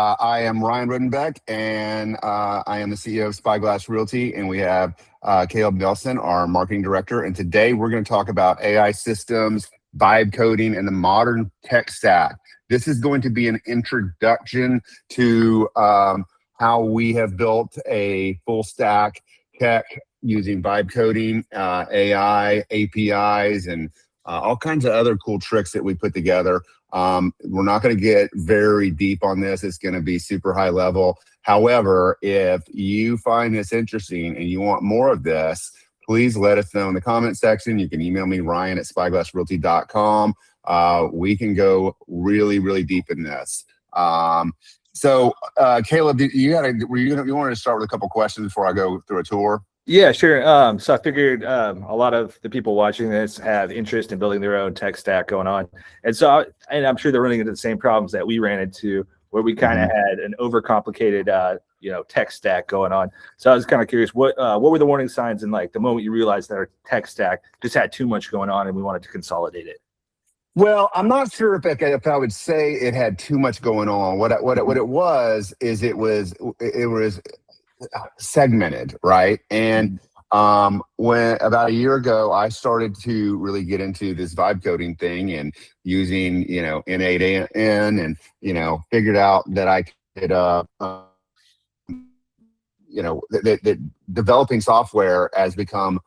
I am Ryan Rodenbeck, and I am the CEO of Spyglass Realty, and we have Caleb Nelson, our marketing director. And today we're going to talk about AI systems, vibe coding, and the modern tech stack. This is going to be an introduction to how we have built a full stack tech using vibe coding, AI, APIs, and all kinds of other cool tricks that we put together. We're not going to get very deep on this. It's going to be super high level. However, if you find this interesting and you want more of this, please let us know in the comment section. You can email me, ryan@spyglassrealty.com. We can go really, really deep in this. So Caleb, you wanted to start with a couple questions before I go through a tour? Yeah, sure. So I figured a lot of the people watching this have interest in building their own tech stack going on. And so, I'm sure they're running into the same problems that we ran into, where we kind of had an overcomplicated, tech stack going on. So I was kind of curious, what were the warning signs in like the moment you realized that our tech stack just had too much going on and we wanted to consolidate it? Well, I'm not sure if I would say it had too much going on. What it was is it was segmented, right? And when about a year ago, I started to really get into this vibe coding thing and using, N8N and, figured out that I could, that developing software has become,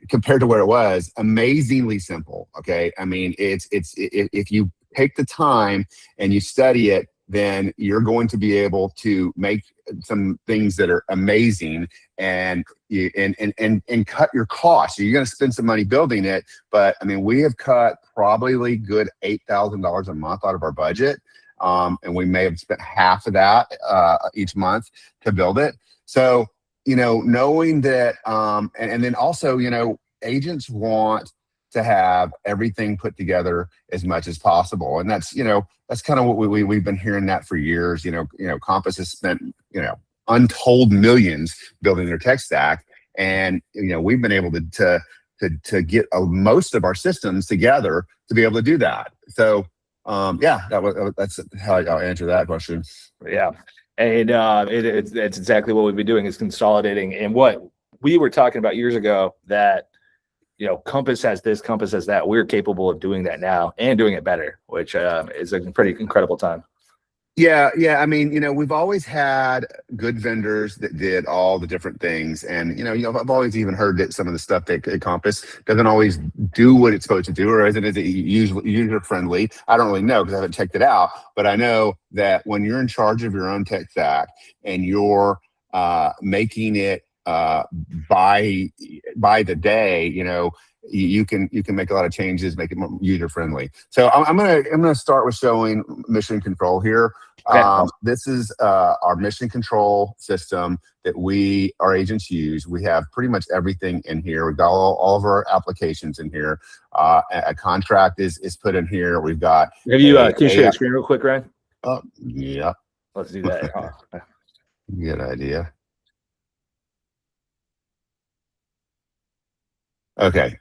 compared to where it was, amazingly simple. Okay. I mean, if you take the time and you study it, then you're going to be able to make some things that are amazing and cut your costs. So you're going to spend some money building it, but I mean, we have cut probably good $8,000 a month out of our budget, and we may have spent half of that each month to build it. So knowing that, and then also, agents want to have everything put together as much as possible, and that's kind of what we've been hearing that for years. Compass has spent untold millions building their tech stack, and we've been able to get most of our systems together to be able to do that. So that's how I'll answer that question. Yeah, and it's exactly what we've been doing, is consolidating. And what we were talking about years ago, that Compass has this, Compass has that. We're capable of doing that now and doing it better, which is a pretty incredible time. Yeah. I mean, we've always had good vendors that did all the different things, and I've always even heard that some of the stuff that Compass doesn't always do what it's supposed to do, or isn't user friendly. I don't really know because I haven't checked it out, but I know that when you're in charge of your own tech stack and you're making it by the day, you can make a lot of changes, make it more user friendly. So I'm gonna start with showing mission control here. Okay. This is our mission control system that our agents use. We have pretty much everything in here. We've got all of our applications in here. A contract is put in here. We've got. Have you can you share your screen real quick, Ryan? Yeah. Let's do that. Good idea. Okay.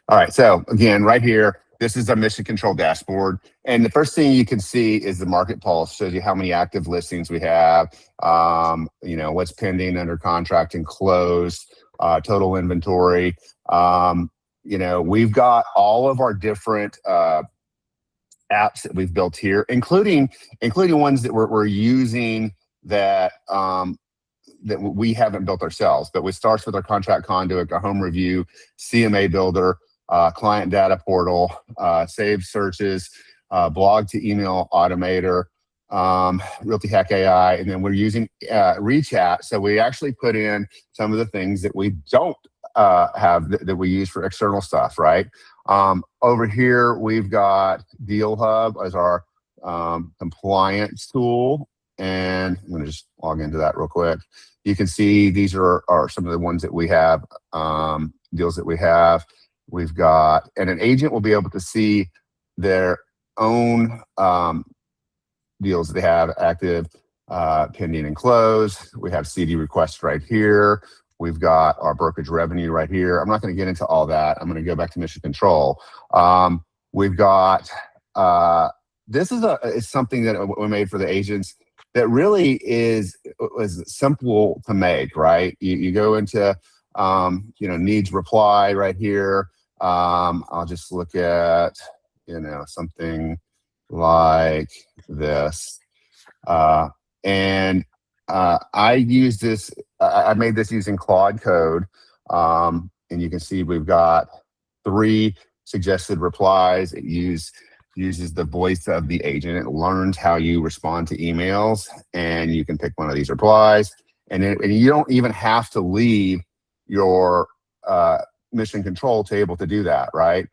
All right. So again, right here, this is our mission control dashboard. And the first thing you can see is the market pulse. Shows you how many active listings we have, what's pending, under contract, and closed, total inventory. We've got all of our different apps that we've built here, including ones that we're using that we haven't built ourselves. But it starts with our contract conduit, our home review, CMA builder, client data portal, saved searches, blog to email automator, Realty Hack AI, and then we're using ReChat. So we actually put in some of the things that we don't have that we use for external stuff, right? Over here, we've got Deal Hub as our compliance tool. And I'm going to just log into that real quick. You can see these are some of the ones that we have, deals that we have. We've got, and an agent will be able to see their own deals that they have active, pending, and closed. We have CD requests right here. We've got our brokerage revenue right here. I'm not going to get into all that. I'm going to go back to mission control. We've got, this is something that we made for the agents that really was simple to make, right? You go into, needs reply right here. I'll just look at, something like this. And I use this, I made this using Claude Code. And you can see we've got 3 suggested replies. It uses the voice of the agent. It learns how you respond to emails, and you can pick one of these replies. And you don't even have to leave your mission control table to do that, right?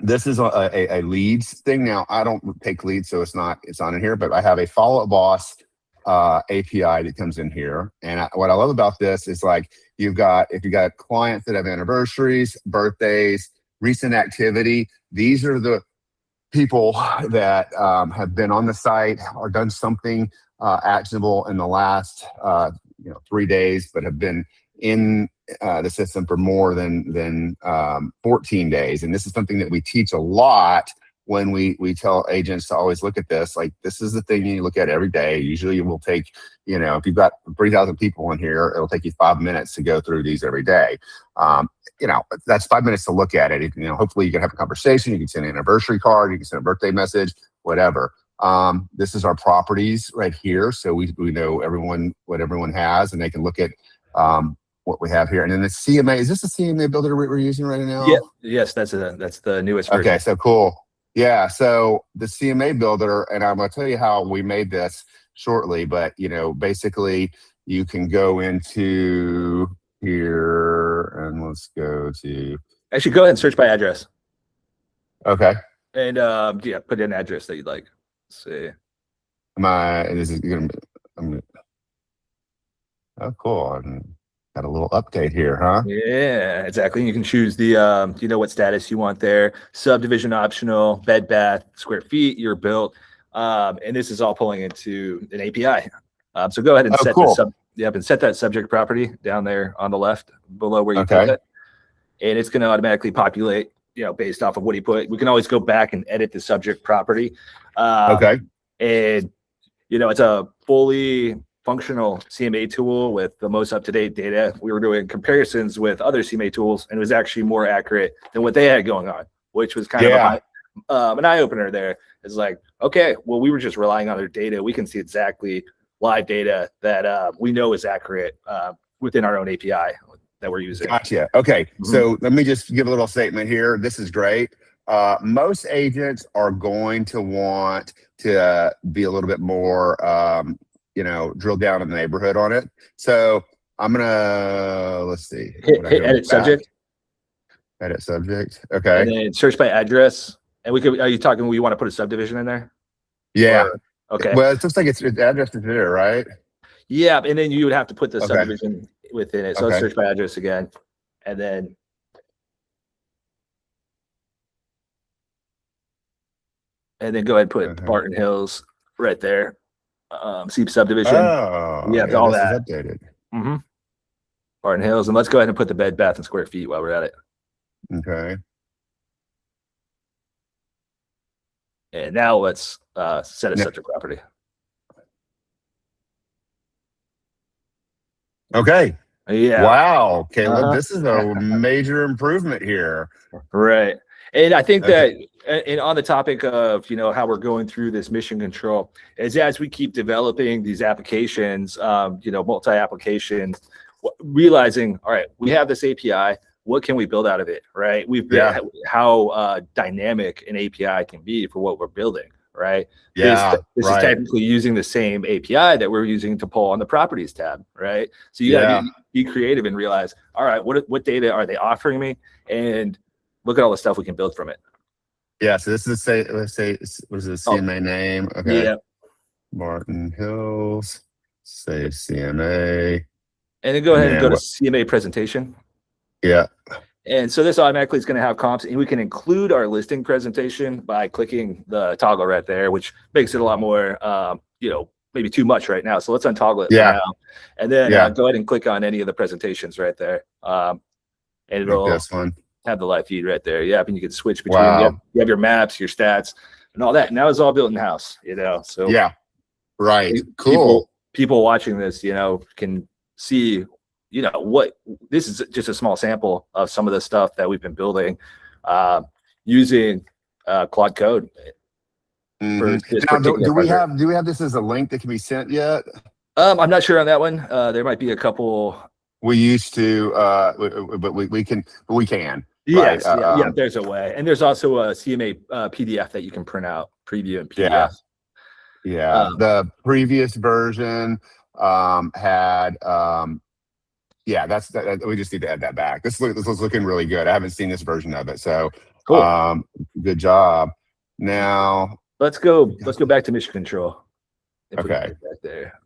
This is a leads thing. Now, I don't take leads, so it's not in here, but I have a Follow Up Boss API that comes in here. And what I love about this is, like, if you've got clients that have anniversaries, birthdays, recent activity, these are the people that have been on the site or done something actionable in the last 3 days, but have been in the system for more than 14 days. And this is something that we teach a lot when we tell agents to always look at this. Like, this is the thing you look at every day. Usually it will take, if you've got 3,000 people in here, it'll take you 5 minutes to go through these every day. That's 5 minutes to look at it. Hopefully you can have a conversation. You can send an anniversary card. You can send a birthday message, whatever. This is our properties right here. So we know what everyone has, and they can look at what we have here. And then the CMA, is this the CMA builder we're using right now? Yeah. Yes, that's the newest version. Okay, so cool. Yeah, so the CMA builder, and I'm going to tell you how we made this shortly, but basically you can go into here, and let's go to. Actually, go ahead and search by address. Okay. And put in an address that you'd like. Let's see. Oh, cool. Got a little update here, huh? Yeah, exactly. You can choose the, what status you want there. Subdivision optional, bed, bath, square feet, you're built. And this is all pulling into an API. So go ahead and set that subject property down there on the left below where you put it. And it's going to automatically populate, based off of what you put. We can always go back and edit the subject property. And, it's a fully functional CMA tool with the most up-to-date data. We were doing comparisons with other CMA tools, and it was actually more accurate than what they had going on, which was kind of an eye-opener there. It's like, okay, well, we were just relying on their data. We can see exactly live data that we know is accurate within our own API that we're using. Gotcha. Okay, so let me just give a little statement here. This is great. Most agents are going to want to be a little bit more drill down in the neighborhood on it. So I'm gonna, let's see. Edit subject. Edit subject. Okay. And then search by address. And are you talking, we want to put a subdivision in there? Yeah. Okay. Well, it looks like it's address is there, right? Yeah. And then you would have to put the subdivision within it. So let's search by address again. And then go ahead and put Barton Hills right there. See subdivision. Oh, yeah, all that. Updated. Barton Hills, and let's go ahead and put the bed, bath, and square feet while we're at it. Okay. And now let's set a subject property. Okay. Yeah. Wow, Caleb, this is a major improvement here. Right. And I think that, and on the topic of, how we're going through this mission control, is as we keep developing these applications, multi-applications, realizing, all right, we have this API, what can we build out of it, right? We've been how dynamic an API can be for what we're building, right? Yeah, this is technically using the same API that we're using to pull on the properties tab, right? So you got to be creative and realize, all right, what data are they offering me? And look at all the stuff we can build from it. Yeah, so this is let's say what is the CMA name? Okay. Yeah. Barton Hills, say CMA. And then go ahead and go to CMA presentation. Yeah. And so this automatically is going to have comps, and we can include our listing presentation by clicking the toggle right there, which makes it a lot more, maybe too much right now. So let's untoggle it now. And then go ahead and click on any of the presentations right there. And it'll have the live feed right there. Yeah, and you can switch between. You have your maps, your stats, and all that. Now it's all built in house. So Right. People Cool. people watching this, can see, what this is just a small sample of some of the stuff that we've been building using Claude Code for this Now, particular do we project. have this as a link that can be sent yet? I'm not sure on that one. There might be a couple. We used to, but we can, right? Yes, yeah. There's a way, and there's also a CMA PDF that you can print out, preview in Yeah, PDF. yeah. The previous version had, yeah. We just need to add that back. This was looking really good. I haven't seen this version of it, so Cool. good job. Now Let's go back to mission control. If we can okay. get back there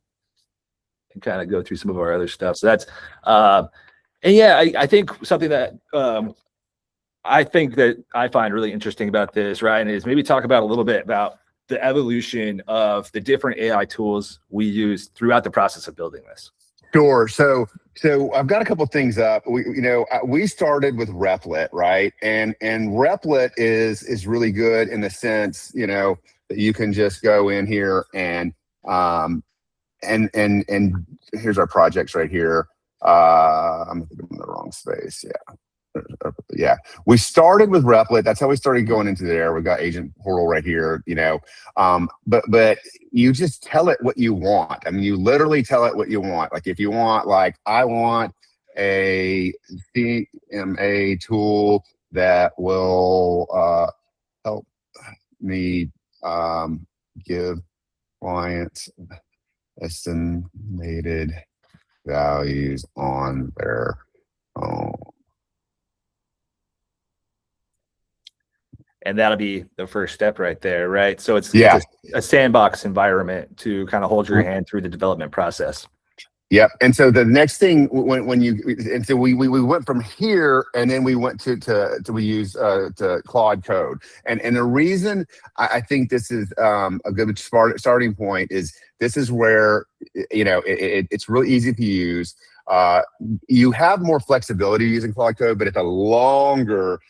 and kind of go through some of our other stuff. So that's and yeah, I think something that I think that I find really interesting about this, Ryan, is maybe talk about a little bit about the evolution of the different AI tools we use throughout the process of building this. Sure. So I've got a couple things up. We started with Replit, right? And Replit is really good in the sense, that you can just go in here and here's our projects right here. I'm in the wrong space. Yeah. We started with Replit. That's how we started going into there. We've got Agent Portal right here, but you just tell it what you want. I mean, you literally tell it what you want. Like if you want, like, I want a CMA tool that will help me give clients estimated values on their home. And that'll be the first step right there, right? So it's Yeah. a sandbox environment to kind of hold your hand through the development process. Yep. And so the next thing we went from here, and then we went to we use to Claude Code. And the reason I think this is a good starting point is this is where it's really easy to use. You have more flexibility using Claude Code, but it's a longer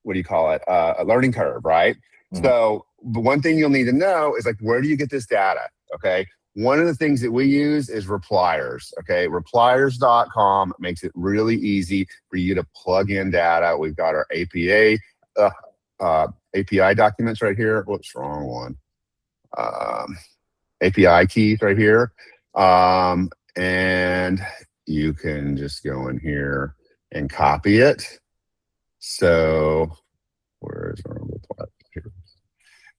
what do you call it? A learning curve, right? Mm-hmm. So the one thing you'll need to know is, like, where do you get this data? Okay. One of the things that we use is repliers. Okay. Repliers.com makes it really easy for you to plug in data. We've got our API documents right here. Whoops, wrong one. API keys right here. And you can just go in here and copy it. So where is our reply here?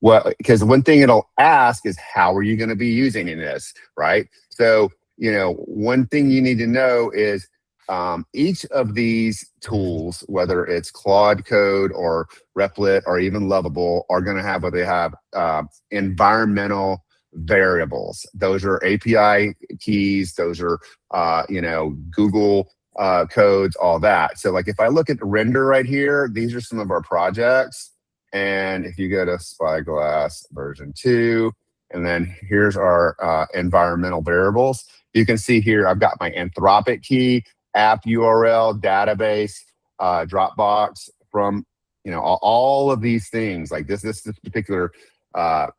Well, because one thing it'll ask is, how are you going to be using this, right? So, one thing you need to know is each of these tools, whether it's Claude Code or Replit or even Lovable, are going to have what they have environmental variables. Those are API keys. Those are, Google codes, all that. So, like, if I look at the render right here, these are some of our projects. And if you go to Spyglass version 2, and then here's our environmental variables, you can see here I've got my Anthropic key, app URL, database, Dropbox, from all of these things. Like this particular app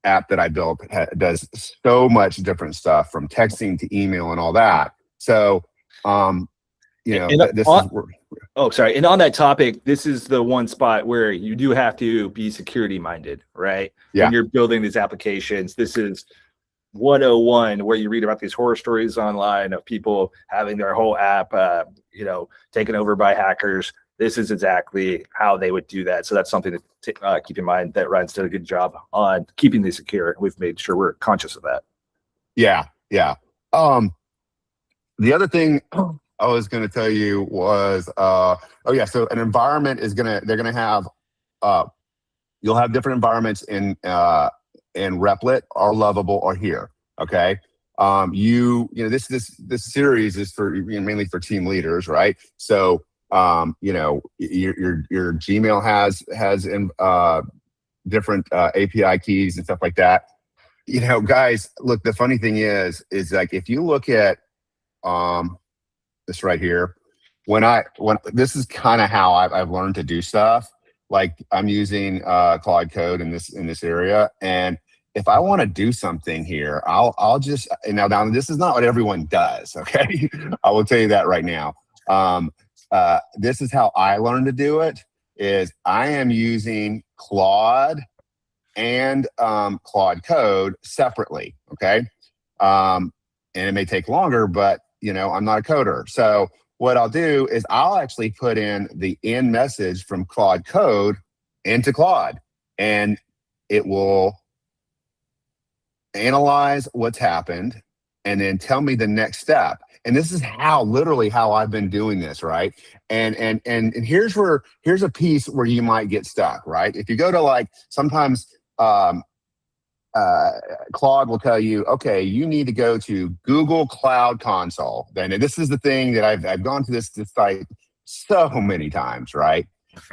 that I built does so much different stuff, from texting to email and all that. So sorry. And on that topic, this is the one spot where you do have to be security minded, right? Yeah. When you're building these applications, this is 101, where you read about these horror stories online of people having their whole app, taken over by hackers. This is exactly how they would do that. So that's something to keep in mind, that Ryan's done a good job on keeping these secure. We've made sure we're conscious of that. Yeah. Yeah. The other thing I was going to tell you was, so an environment is they're going to have, you'll have different environments in Replit or Lovable or here. Okay. This series is for mainly for team leaders, right? So, your Gmail has different API keys and stuff like that. Guys, look, the funny thing is like, if you look at, this right here, when this is kind of how I've learned to do stuff. Like, I'm using Claude Code in this area, and if I want to do something here, I'll just now this is not what everyone does. Okay, I will tell you that right now. This is how I learned to do it. Is I am using Claude and Claude Code separately. Okay, and it may take longer, but I'm not a coder, so what I'll do is I'll actually put in the end message from Claude Code into Claude, and it will analyze what's happened and then tell me the next step. And this is literally how I've been doing this, right? And here's a piece where you might get stuck, right? If you go to sometimes Claude will tell you, okay, you need to go to Google Cloud Console. Then this is the thing that I've gone to this site so many times, right?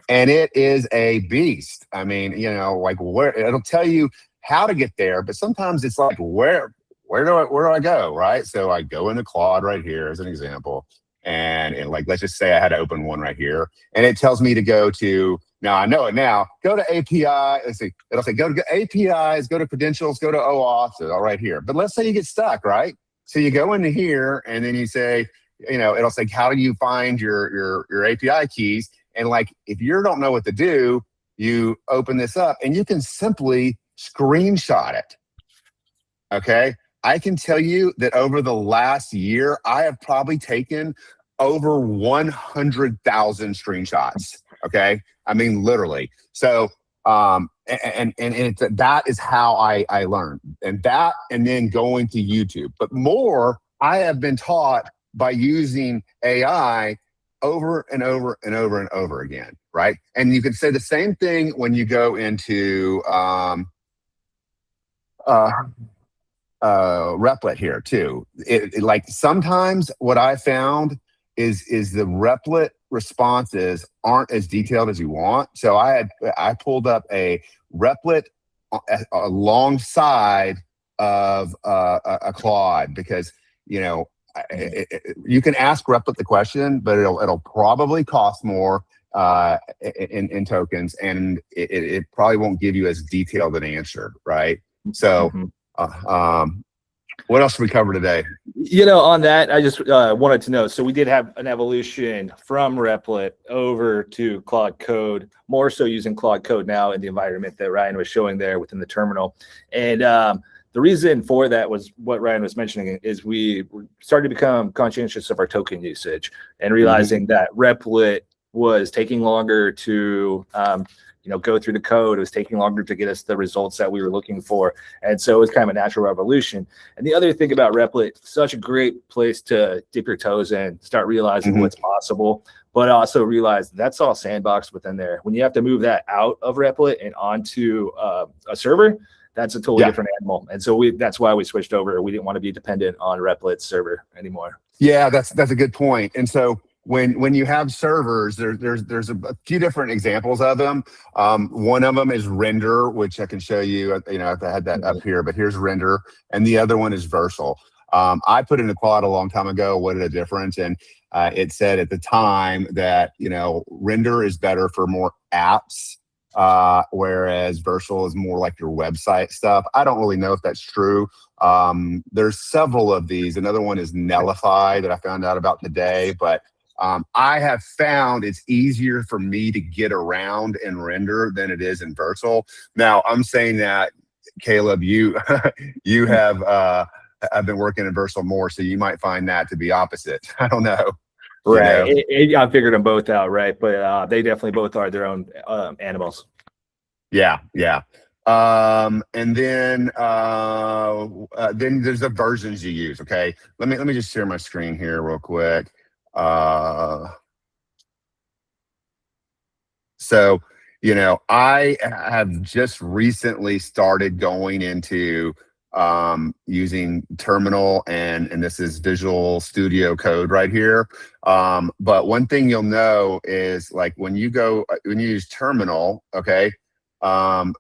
And it is a beast. I mean, where it'll tell you how to get there, but sometimes it's like where do I go, right? So I go into Claude right here as an example, and let's just say I had to open one right here, and it tells me to go to. Now I know it now. Go to API. It'll say go to APIs, go to credentials, go to OAuth. So all right here. But let's say you get stuck, right? So you go into here, and then you say, it'll say, how do you find your API keys? And if you don't know what to do, you open this up, and you can simply screenshot it. Okay, I can tell you that over the last year, I have probably taken over 100,000 screenshots. Okay, I mean literally. So that is how I learned, and then going to YouTube. But more, I have been taught by using AI over and over and over and over again, right? And you can say the same thing when you go into Replit here too. Sometimes what I found is the Replit responses aren't as detailed as you want. So I pulled up a Replit alongside of a Claude, because you can ask Replit the question, but it'll probably cost more in tokens, and it probably won't give you as detailed an answer, right? So what else did we cover today? On that, I just wanted to know. So we did have an evolution from Replit over to Claude Code, more so using Claude Code now in the environment that Ryan was showing there within the terminal. And the reason for that was what Ryan was mentioning, is we started to become conscientious of our token usage and realizing that Replit was taking longer to go through the code. It was taking longer to get us the results that we were looking for. And so it was kind of a natural revolution. And the other thing about Replit, such a great place to dip your toes in, start realizing what's possible, but also realize that's all sandbox within there. When you have to move that out of Replit and onto a server, that's a totally different animal. And so that's why we switched over. We didn't want to be dependent on Replit's server anymore. Yeah, that's a good point. And so when you have servers, there's a few different examples of them. One of them is Render, which I can show you. If I had that up here, but here's Render, and the other one is Versal. I put in a Claude a long time ago. What a difference! And it said at the time that Render is better for more apps, whereas Versal is more like your website stuff. I don't really know if that's true. There's several of these. Another one is Nullify that I found out about today, but I have found it's easier for me to get around in Render than it is in Versal. Now, I'm saying that, Caleb, you have I've been working in Versal more, so you might find that to be opposite. I don't know. Right. I figured them both out, right? But they definitely both are their own animals. Yeah. And then there's the versions you use. Okay. Let me just share my screen here real quick. So, I have just recently started going into using Terminal, and this is Visual Studio Code right here. But one thing you'll know is when you use Terminal, okay, and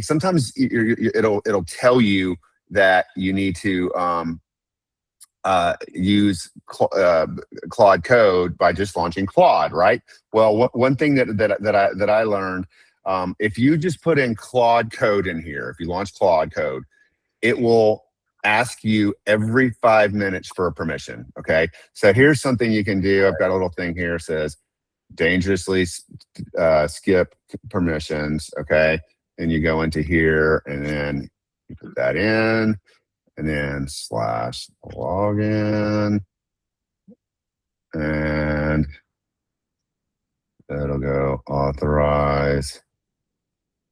sometimes it'll tell you that you need to use Claude Code by just launching Claude, right? Well, one thing that I learned If you just put in Claude Code in here, if you launch Claude Code, it will ask you every 5 minutes for a permission. Okay. So here's something you can do. I've got a little thing here that says dangerously skip permissions. Okay. And you go into here and then you put that in and then /login and that'll go authorize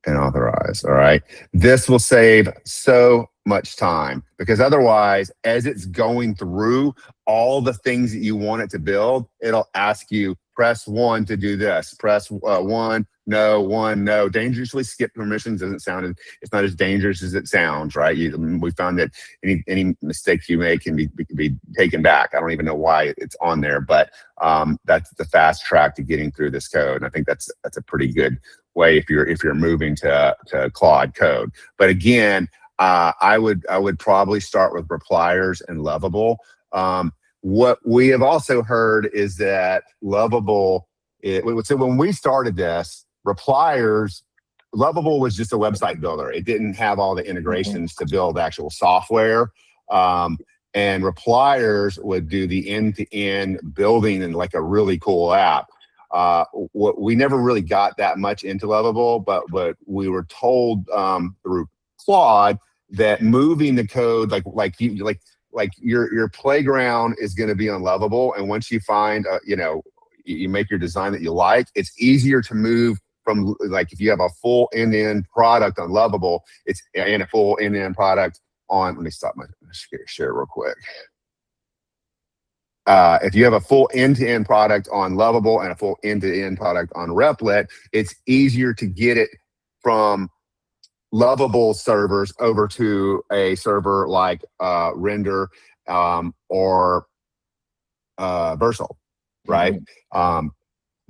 and authorize. All right. This will save so much time because otherwise, as it's going through all the things that you want it to build, it'll ask you press 1 to do this, press 1, no. Dangerously skip permissions doesn't sound, it's not as dangerous as it sounds, right? We found that any mistake you make can be taken back. I don't even know why it's on there, but that's the fast track to getting through this code. And I think that's a pretty good way if you're moving to Claude Code. But again, I would probably start with Repliers and Lovable. What we have also heard is that Lovable, so when we started this, Repliers, Lovable was just a website builder. It didn't have all the integrations to build actual software. And Repliers would do the end-to-end building and like a really cool app. We never really got that much into Lovable, but we were told through Claude that moving the code like your playground is going to be on Lovable, and once you find you make your design that you like, it's easier to move from, like, if you have a full end-to-end product on Lovable, it's and a full end-to-end product on. Let me stop my share real quick. If you have a full end-to-end product on Lovable and a full end-to-end product on Replit, it's easier to get it from Lovable servers over to a server like Render or Versal, right?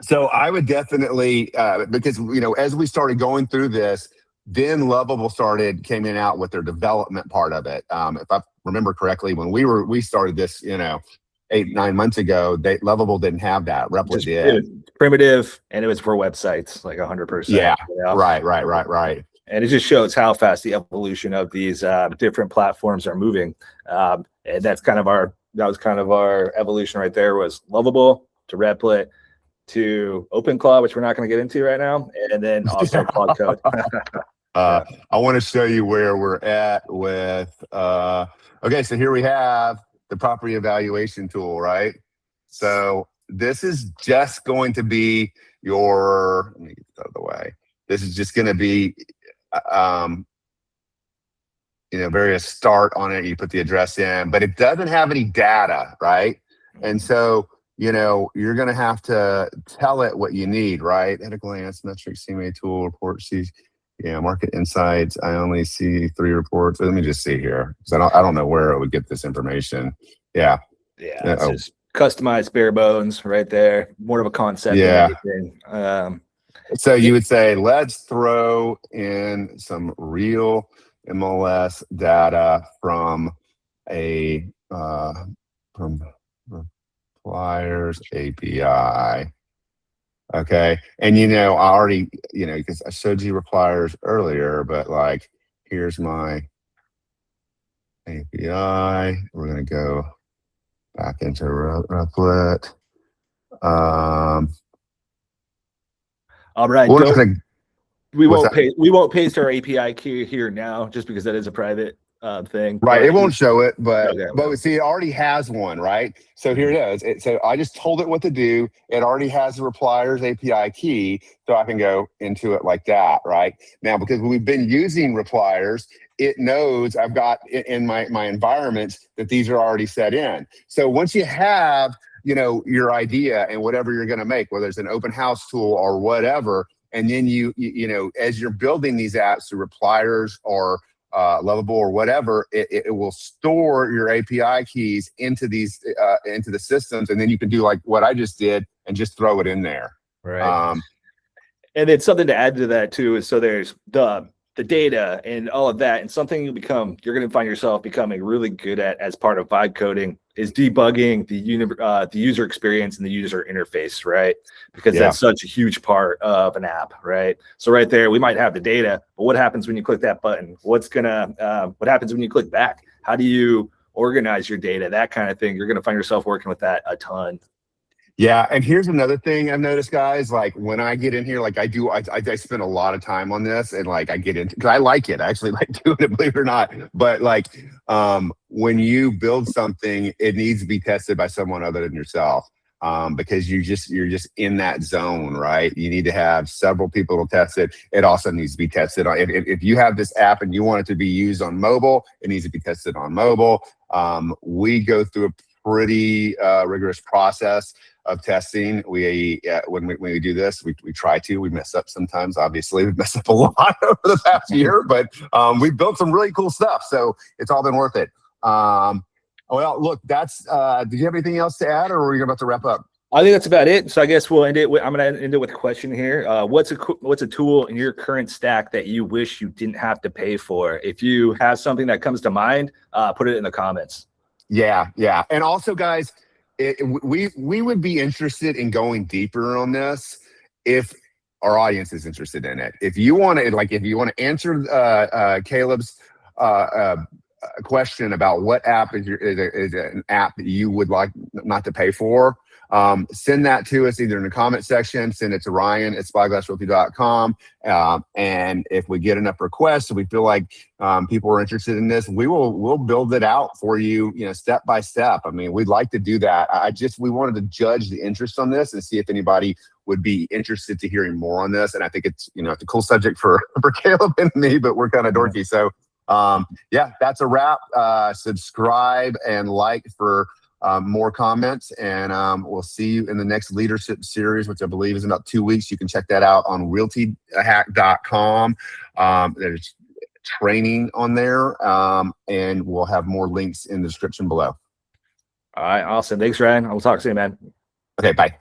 So I would definitely, because as we started going through this, then Lovable came in out with their development part of it. If I remember correctly, when we started this, 8-9 months ago, Lovable didn't have that. Replit did. It was primitive, and it was for websites, like 100%. Yeah, right. And it just shows how fast the evolution of these different platforms are moving. And that was kind of our evolution right there, was Lovable to Replit to OpenClaw, which we're not going to get into right now, and then also Claude Code. I want to show you where we're at with. Okay, so here we have the property evaluation tool, right? So this is just going to be your. Let me get this out of the way. This is just going to be. Various start on it. You put the address in, but it doesn't have any data, right? And so, you're going to have to tell it what you need, right? At a glance, metrics, CMA tool, report, market insights. I only see 3 reports. Let me just see here, because I don't know where it would get this information. Yeah. It's just customized bare bones right there. More of a concept. Yeah. Than anything. So you would say, let's throw in some real MLS data from Repliers API. Okay. And I already, because I showed you Repliers earlier, but like, here's my API. We're going to go back into Replit. All right. We won't paste our API key here now, just because that is a private thing. Right. It won't show it, but see, it already has one, right? So here it is. So I just told it what to do. It already has the Repliers API key, so I can go into it like that, right? Now, because we've been using Repliers, it knows I've got in my environments that these are already set in. So once you have, your idea and whatever you're going to make, whether it's an open house tool or whatever, and then you as you're building these apps through Repliers or Lovable or whatever, it will store your API keys into these into the systems, and then you can do like what I just did and just throw it in there. Right. And then something to add to that too is, so there's the the data and all of that. And something you're going to find yourself becoming really good at as part of vibe coding is debugging the user experience and the user interface, right? Because that's such a huge part of an app, right? So right there, we might have the data, but what happens when you click that button? What happens when you click back? How do you organize your data? That kind of thing. You're going to find yourself working with that a ton. Yeah, and here's another thing I've noticed, guys. Like when I get in here, like I spend a lot of time on this, and like I get into because I like it. I actually like doing it, believe it or not. But like when you build something, it needs to be tested by someone other than yourself. Because you're just in that zone, right? You need to have several people to test it. It also needs to be tested on. If you have this app and you want it to be used on mobile, it needs to be tested on mobile. We go through a pretty rigorous process of testing. When we do this, we try to. We mess up sometimes. Obviously, we've messed up a lot over the past year, but we've built some really cool stuff, so it's all been worth it. Well, look, that's. Do you have anything else to add, or are we about to wrap up? I think that's about it. So I guess we'll end it. I'm going to end it with a question here. What's a tool in your current stack that you wish you didn't have to pay for? If you have something that comes to mind, put it in the comments. Yeah, and also, guys, we would be interested in going deeper on this if our audience is interested in it. If you want to answer Caleb's question about what app is an app that you would like not to pay for, send that to us either in the comment section, send it to Ryan at spyglassrealty.com. And if we get enough requests, we feel like people are interested in this, we'll build it out for you, step by step. I mean, we'd like to do that. We wanted to judge the interest on this and see if anybody would be interested to hearing more on this. And I think it's, it's a cool subject for Caleb and me, but we're kind of dorky. So yeah, that's a wrap. Subscribe and like for more comments, and we'll see you in the next leadership series, which I believe is in about 2 weeks. You can check that out on realtyhack.com. There's training on there, and we'll have more links in the description below. All right, awesome. Thanks, Ryan. I'll talk soon, man. Okay, bye.